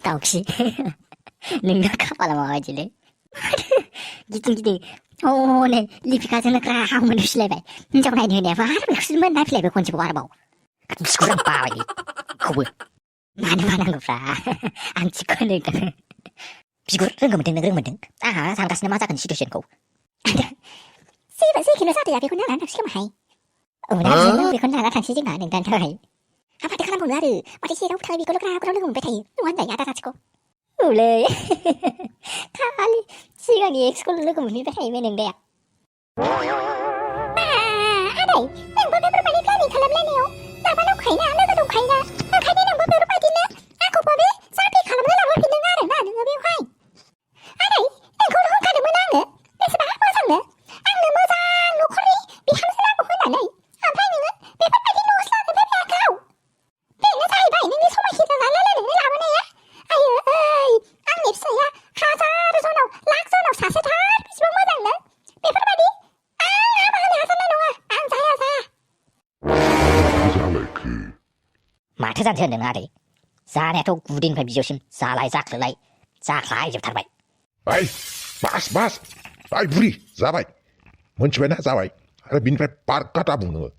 혹시 능력 카파라 먹어야지래. 기둥 오늘 리피 가서는 아무나 실례배. 정말 너네 봐. 하루 술만 나 필레배 건지 뭐 알아봐. 미스쿠랑 빠이. 그거 많은 거 봐. 안 찍고 내가. 비굴 릉금은 릉금은. 아, 상가스는 맞아간 시도션고. 씨발 새끼는 사도 야비 그냥 안 시켜 마이. 나 우리 건 나가 당시지 마. 냉단 타이. 아파트 가는 분들 어디 시라고 타이 걸어가 그러는 건 배타이. 완전 야다 다치고. 올래. 가리 시간이 엑스콜로 르고 문이 배타이면 냉대야. 아래. 낭보 배부로 빨리 플래닝 칼럼라네요. 나발로 가이나 나가도 가이나. 가이나 낭보 배부로 빠지나. 아고 법에 사피 칼럼라라고 비는 나를 나는 어비 화이. 아래. 낭고로 가는 문항은 그래서 막 뭐상네. 앙는 뭐상 노콜리 비함스라고 혼나네. 안파이는 배파 빠진 노슬라는 배배 아까우. 배는 사이바이는 네 소마 히다 날라라는 라보네야. 아유 앙립서야 가자르 소노 락소노 사세다 비시봉 뭐장네. 배파 빠디 아마하네 하산나 농아 앙자야사. 마트 잔테는 아래. 자네도 구딘 배 미조심 살라이 작슬라이 작라이 좀 타바이. 아이 마스 아이 부리 자바이 먼치베나 자바이 아래 민페 빠르까다 묵는 거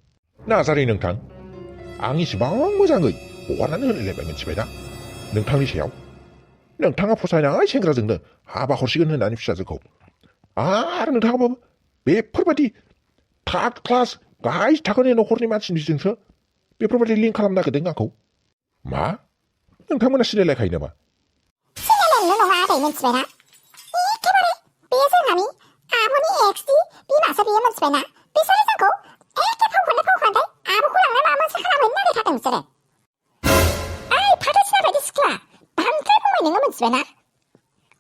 나사리 능탕 앙이 시방 모장의 오라는 흘레베 먼치베나 능탕이 시야오 능탕아 포사냐 생그라 증는 아바 호시근은 아니 피자즈고 아 능탕아 뭐 베퍼바디 타 클래스 가이 타거네 노코르니 마친 디증서 베퍼바디 링크 하람나 그den가고 마 능탕문나 시레레 가이나마 시레레는 농아 아래 먼치베나 비에서나미 아버니 XD 비마서 비에먼 스베나 비소리상고 에케 포콘데 아부 후랑나 마먼스 하라면 나리 다듬 쓰레 아이 파도치나 바디 스키와 밤탈풍만 있는 거면 스베나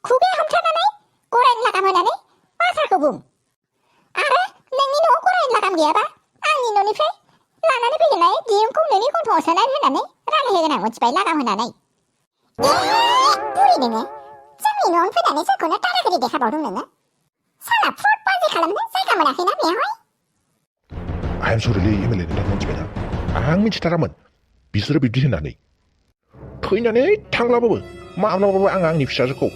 구배 험타나네 꼬라인 라가머나네 와사고 붕 아래 냉니노 꼬라인 라감 기야바 앙니 노니 페 라나네 비리나에 니은 콩느니 콩통어서난 해나네 라네 해그나 원치바이 라가머나네 뿌리능해 짱이 넌 그다네 서코나 따라그리 내가 모르는 살아 풀빠지 가려면 쌀가무나 해나 매호이 아임 소리리 이멜레는 먼치베나 앙민치 타라면 비스러 비비히나네 토이나네 탕라버브 마음라버브 앙앙니 피자즈고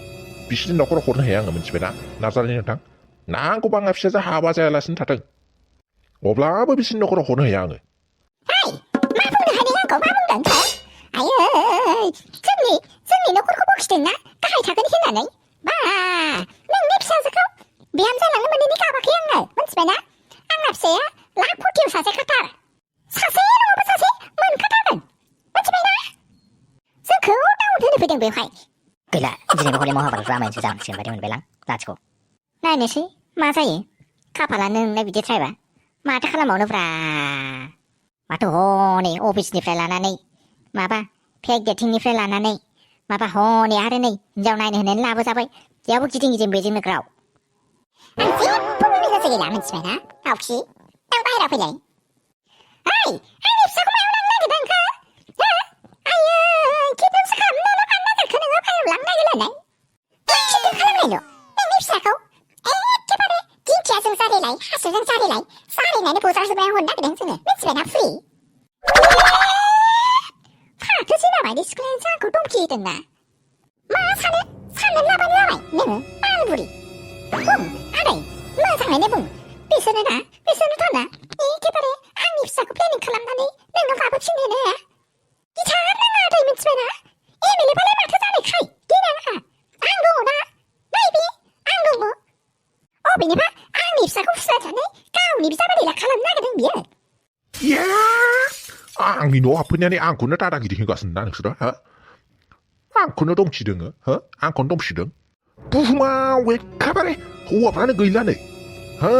비스는 너코로 호른 해양 먼치베나 나사리는 탕 나고방 앞시자 하바자야라슨 타등 오블라버 비스는 너코로 호른 해양을 아이 마붕나 하니가 거 마붕단 타 아유 승리 너 코르코 복시됐나 까이 작은 힘나네 마 능립사스고 미함살랑은 뭐니 가바키 양날 먼치베나 앙납세야 락포티우 사세 카타 사세는 오버 사세 뭔 카타는 먼치베나 스크 다운 드는 부등 배화이 그라 이제 뭐 홀레 모하바로 라면 주장 지금 바리면 벨랑 라치고. 나네시 마사이 카파라는 내 비디 트라이바 마트 칼라 모노브라 마트 호니 오피스니 프레라나네 마바 팩게팅니 프레라나네 마바 호니 아르네 인자우나이네 낸 라보자바이 여부 기딩이 좀 매직는 그라우 안지 부부미가 쓰기 라면 치메나 혹시 땅바이라 그래 아이 립사고 마우랑나게 뱅카 아유 기쁨스가 없나노 만나가 그는 거 바로 랑나길래네 치트 칼라메노 립사고 에케바레 김치 아승사리라이 하수승사리라이 사리나는 보살수면 혼나게 뱅스는 미치메나 프리 파트지나마이 리스클렌스 않고 똥키이든나 사는 라바니 능은 빨부리 붕 아래 마상에네 붕 비스는 터나 이 개발에 앙립사고 플래닝 칼람나니 능은 가봅신네네 이 잘나가 아래 미치메나 이밀리 발레 마트 자리 카이 기나가 앙동오나 나이비 앙동무 오비니바 앙립사고 후사자네 까우니 비자바리라 칼람나게 된 미에 앙니 노 아프냐니 앙군을 따라기리 hin것은 나는 싫어 앙군을 동치등어 앙군 동치등 부후마 왜 카바레 호흡하는 거 일라네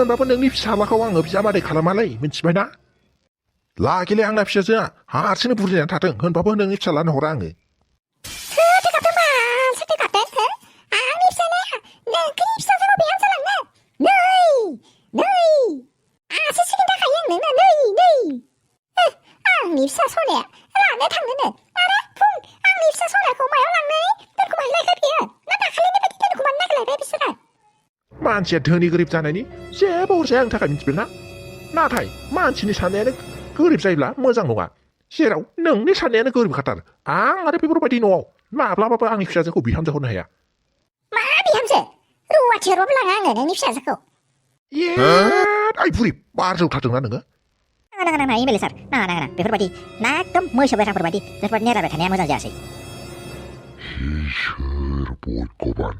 나쁜 능립 사마가 왕 없자마래 가라말레 민치바나 라길레 앙납시자 하치는 부리냐 타등 바쁜 능립 살라는 호랑이 스티 같은 앙립사네 내 그립사서로 비암살랑나 너이 아스시긴다 가양 능나 너이 앙립사 손에 라네 탕느는 알아 붕 앙립사 손에 고마요 랑네 너 고만 레가비야 나다 할리네 베디테는 고만 나글레 베비스라 만치야 더니 그립자네니 제보르 세양타가 민치베나 나타이 만치니 사내는 그립자입라 뭐장롱아 시라고 능니 사내는 그립 같다 आं आरो बेफोरबायदि न'आव माब्लाबाबो आंनि फिसाजोखौ बिहामजो हरनो हाया मा बिहामजो रुवाथि हरबाबो लाङा आङो नोंनि फिसाजोखौ आइ बुरि बार जौथारदोंना नोङो नाङा एमएलए सार नाङा बेफोरबायदि ना एकदम मैसो बेराफोरबायदि बेफोरबायदि नेरायबाय थानाया मोजां जायासै इसोर भगबान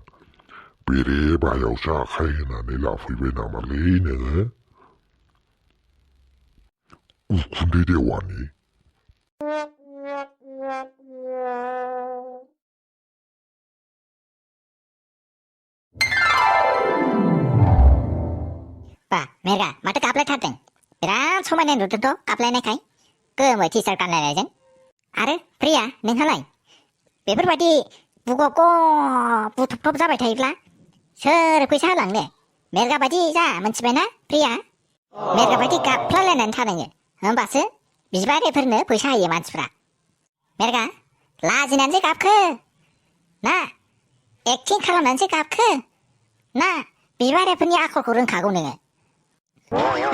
बेरे बायावसो आखाइ होनानै लाफैबाय नामालै नोङो उखुन्दै देवानि बा मेरगा माथो गाबलायथारदों बिराद समायना नुदोंथ' गाबलायनायखाय गोमो टि सार्ट गानलायनायजों आरो प्रिया नोंहालाय बेफोरबायदि बुगब बुथबथब जाबाय थायोब्ला सोर फैसा होलांनो मेरगा बायदि जा मोनथिबायना प्रिया मेरगा बायदि गाबफ्लालायनानै थानाङो होमबासो बिबारिफोरनो फैसा होयो मानसिफ्रा मेरगा लाजिनानैसो गाबखो ना एक्टिं खालामनानैसो गाबखो ना बिबारिफोरनि आखलखौ रोंखागौ नोङो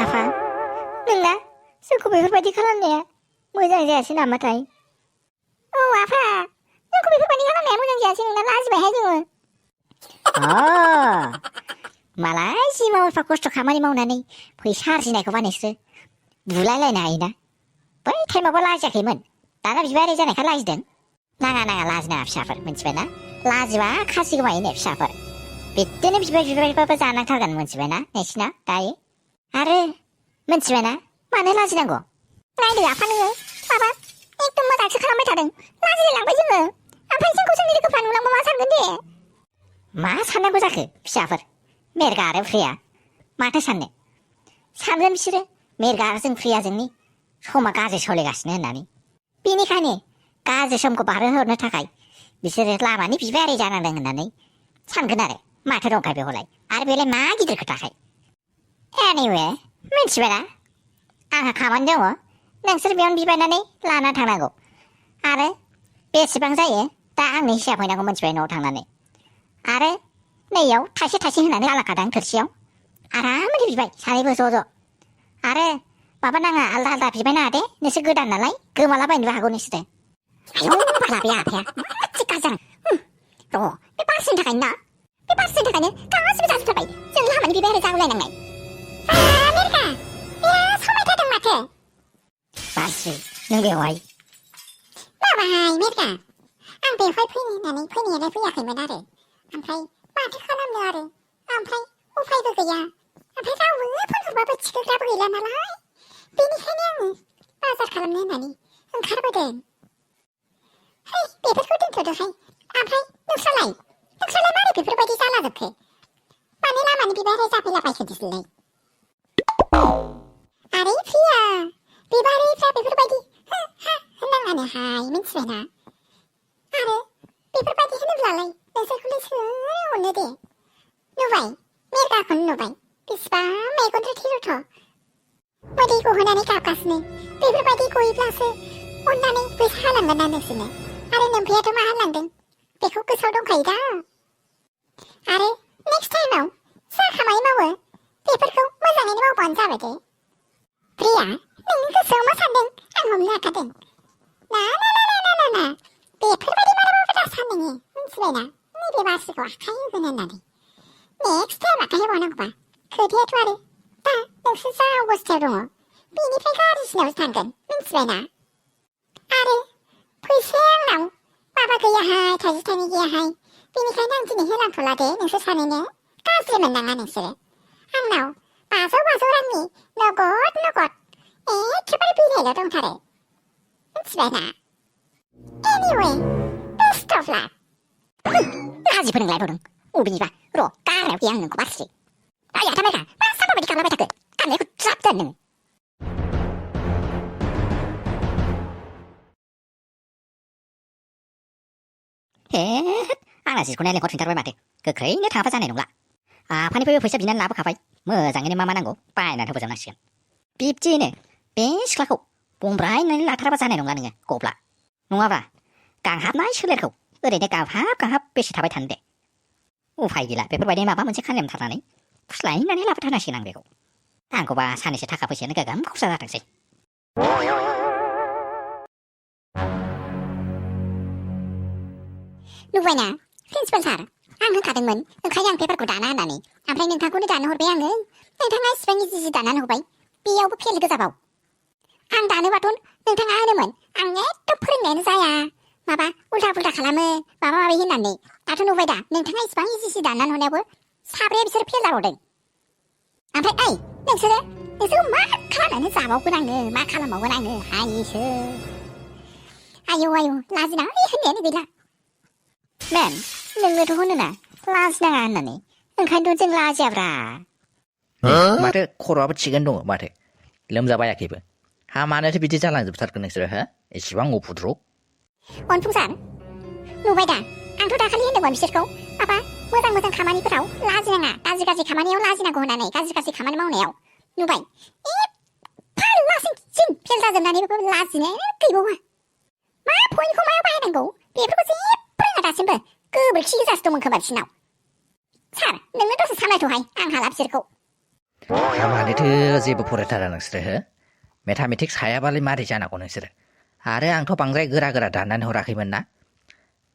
आफा नोंना जोंखौ बेफोरबायदि खालामनाया मोजां जायासै नामाथाय औ आफा जोंखौ बेफोरबायदि खालामनाया मोजां जायासै नोंना लाजिबायहाय जोङो मालाय जि मावफा खस्थ' खामानि मावनानै फैसा आरजिनायखौबा नोंसोरो बुलायलायनो हायोना बै टाइमावबा लाजियाखैमोन दाना बिबायारि जानायखाय लाजिदों नाङा लाजिनाङा फिसाफोर मिथिबायना लाजिबा खासि गोमायोनो फिसाफोर बिदिनो बिबारिबाबो जानांथारगोन मिथिबायना नोंसिना दायो आरो मिथिबायना मानो लाजिनांगौ नायदो आफा नोङो माबा एकदम मोजांसो खालामबाय थादों लाजिलायलांबाय जोङो ओमफ्राय जोंखौ जोंनि लोगोफ्रा नुलांबा मा सानगोन दे मा साननांगौ जाखो फिसाफोर मेरगा आरो प्रिया माथो सानगोन बिसोरो मेरगा आरो जों प्रियाजोंनि समा गाज्रि सोलिगासिनो होननानै बेनिखायनो गाज्रि समखौ बारहोहरनो थाखाय बिसोरो लामानि बिबायारि जानांदों होननानै सानगोन आरो माथो दंखाय बेवलाय आरो बेलाय मा गिदिर खोथाखाय एनिवे मिथिबायना आंहा खामानि दङ नोंसोर बेयावनो बिबायनानै लाना थांनांगौ आरो बेसेबां जायो दा आंनो हिसाब हैनांगौ मिथिबाय न'आव थांनानै आरो नैयाव थाइसे होनानै गालांखादां थोरसियाव आरामैनो बिबाय सानैबो ज' आरो माबा नाङा आलदा बिबाय नाङा दे नोंसोर गोदान नालाय गोमालाबायनोबो हागौ नोंसोरो आयौ बाला बे आफाया माथि गाज्रि र' बे बारसिनि थाखायनो ना बे बारसिनि थाखायनो गासिबो जाजोबथारबाय जों लामानि बिबायारि जागुलायनांनाय मेरगा बिराद समायथारदों माथो बारसि नों बेवहाय बाबाय मेरगा आं बेवहाय फैनो होननानै फैनायालाय फैयाखैमोन आरो ओमफ्राय माथो खालामनो आरो ओमफ्राय उफायबो गैया ओमफ्राय रावबो फन हरबाबो थिखोग्राबो गैला नालाय बेनिखायनो आङो बाजार खालामनो होननानै ओंखारबोदों बेफोरखौ दोनथ'दोहाय ओमफ्राय नोंस्रालाय मारै बेफोरबायदि जालाजोबखो मानो लामानि बिबायारि जाफैलाबायखो नोंसोरलाय आरे प्रिया बिबारिफ्रा बेफोरबायदि होननाङानोहाय मिथिबायना आरो बेफोरबायदि होनोब्लालाय नोंसोरखौलाय सोर अनो दे नुबाय मेरगाखौनो नुबाय बेसेबां मेगन रुथ' मोदै गहोनानै गाबगासिनो बेफोरबायदि गयोब्लासो अननानै फैसा होलांगोन ना नोंसोरनो आरो नोमफैयाथ' मा होनलांदों बेखौ गोसोआव दंखायो दा आरो नेक्स्ट टाइमाव जा खामानि मावो बेफोरखौ मोजाङैनो मावबानो जाबाय दे प्रिया नोंनि गोसोआव मा सानदों आं हमनो हाखादों ना बेफोरबायदि मालाबाबो दा सान नोङो मिथिबायना नैबे बारसिखौ आखाइ होगोन होननानै नेक्स्ट टाइम आखाइ होबावनांगौबा खोथायाथ' आरो दा नोंसोर जा अबस्थायाव दङ बेनिफ्राय गाज्रिसिनावसो थांगोन मिथिबायना आरो फैसाया आंनाव माबा गैयाहाय थाइसे थाइनै गैयाहाय बेनिखायनो आं दिनै होलांथ'ला दे नोंसोर सानैनो गाज्रि मोननाङा नोंसोरो आंनाव 500 रांनि नगद एखेबारे बिलाइल' दंथारो मिथिबायना एनिवे बेस्ट अफ लाक लाजि फोरोंलायबावदों अबेनिबा र' गारनायाव गैया आं नोंखौ बारसि आया थामेगा मा सामबायदि खालामबाय थाखो गाननायखौ ज्राब दोन नोङो आंना जिखौ नायलेंहर फिनथारबाय माथो गोख्रैनो थाङाबा जानाय नंला आफानिफ्रायबो फैसा बिनानै लाबोखाबाय मोजाङैनो मा नांगौ बायनानै होबोजोबनांसिगोन बिब्दियैनो बे सिख्लाखौ बमब्रायनानै लाथाराबा जानाय नंला नोङो गब्ला नङाबा गांहाबनाय सोलेरखौ ओरैनो गांहाब बेसे थाबाय थानो दे उफाय गैला बेफोरबायदि माबा मोनसे खालामथारनानै फुस्लायनानै लाबोथारनांसिगोन आं बेखौ आंखौबा सानैसो थाखा फैसायानो गोगोम खरसा जाथोंसै नुबायना प्रिन्सिपाल सार आं होनखादोंमोन ओंखायनो आं पेपारखौ दाना होननानै ओमफ्राय नोंथांखौनो दानो हरबाय आङो नोंथाङा इसिबां इजि दानानै हरबाय बेयावबो फेल गोजाबाव आं दानोबाथ' नोंथाङा होनोमोन आं एकदम फोरोंनायानो जाया माबा उल्था पुल्था खालामो माबा माबि होननानै दाथ' नुबाय दा नोंथाङा इसिबां इजि दानानै हरनायावबो साब्रैया बिसोर फेल जाबावदों ओमफ्राय ओइ नोंसोरो मा खालामनानै जाबावगोन आङो मा खालामबावगोन आङो हायोसो आयौ लाजिनाय होननायानो गैला मेम नोंनोथ' होनोना लाजिनाङा होननानै ओंखायनोथ' जों लाजियाब्रा माथो खर'आबो थिगैनो दङ माथो लोमजाबायाखैबो हामानोसो बिदि जालांजोबथारगोन नोंसोरो हो एसेबां उफुद्रु अनफुं सार नुबाय दा आंथ' दाखालि होनदोंमोन बिसोरखौ माबा मोजां खामानिफोराव लाजिनाङा गाज्रि खामानियाव लाजिनांगौ होननानै गाज्रि खामानि मावनायाव नुबाय लासिंसिन फेल जाजोबनानैबो लाजिनायानो गैबावा मा पइन्टखौ मायाव बाहायनांगौ बेफोरखौ जेबो रोङा दासिमबो गोबोरखि गोजासो दंमोन खोमा बिसिनाव सार नोंनो दसे सामलायथ'हाय आं हाला बिसोरखौ हामानोथो जेबो फरायथारा नोंसोरो हो मेथामेटिक्स हायाबालाय मारै जानांगौ नोंसोरो आरो आंथ' बांद्राय गोरा दाननानै हराखैमोन ना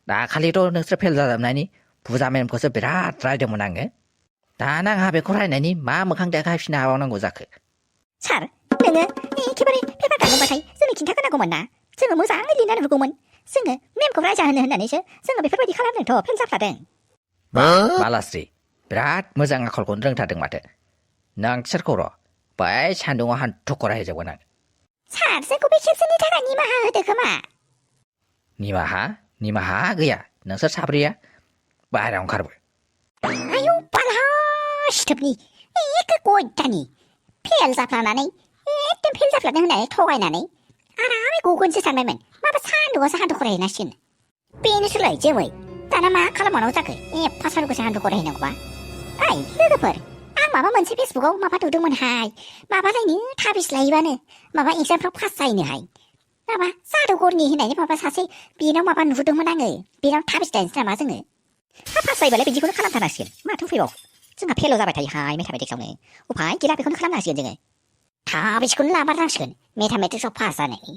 दाखालिथ' नोंसोर फेल जाजोबनायनि फुजा मेमखौसो बिराद रायदोंमोन आङो दाना आंहा बेखौ रायनायनि मा मोखां देखायफिननो हाबावनांगौ जाखो सार नोङो एखेबारे पेपार दानोबाथाय जोंनो खिन्थाग्रोनांगौमोन ना जोङो मोजाङै लिरनानै हरगौमोन जोङो मेमखौ रायजा होनो होननानैसो जोङो बेफोरबायदि खालामदोंथ' फेल जाफ्लादों मालास्रि बिराद मोजां आखलखौनो रोंथारदों माथो नोंसोरखौ र' बै सान्दुङाव हान्थु खरायहोजोबगोन आं सार जोंखौ बे खेबसेनि थाखाय निमाहा होदो खोमा निमाहा गैया नोंसोर साब्रैया बाहेरायाव ओंखारबो आयौ बाला सिथोबनि एखे गयदानि फेल जाफ्लानानै एकदम फेल जाफ्लादों होननानै थगायनानै आरामै गगोनसो सानबायमोन माबा सान्दुङावसो हान्थु खरायहैनांसिगोन बेनोसोलाय जोमै दाना मा खालामबावनांगौ जाखो एफा सान्दुंखौसो हान्थु खरायहैनांगौबा ओइ लोगोफोर आं माबा मोनसे फेसबुकाव माबा नुदोंमोनहाय माबालायनो थाबिस लायोबानो माबा एगजामफ्राव पास जायोनोहाय माबा जादुगरनि होननायनि माबा सासे बेनाव माबा नुदोंमोन आङो बेनाव थाबिस लायनोसै नामा जोङो पास जायोबालाय बिदिखौनो खालामथारनांसिगोन माथो फैबाव जोंहा फेल जाबाय थायोहाय मेथामेटिक्सआवनो उफाय गैला बेखौनो खालामनांसिगोन जोङो थाबिसखौनो लामारनांसिगोन मेथामेटिक्सआव पास जानायनि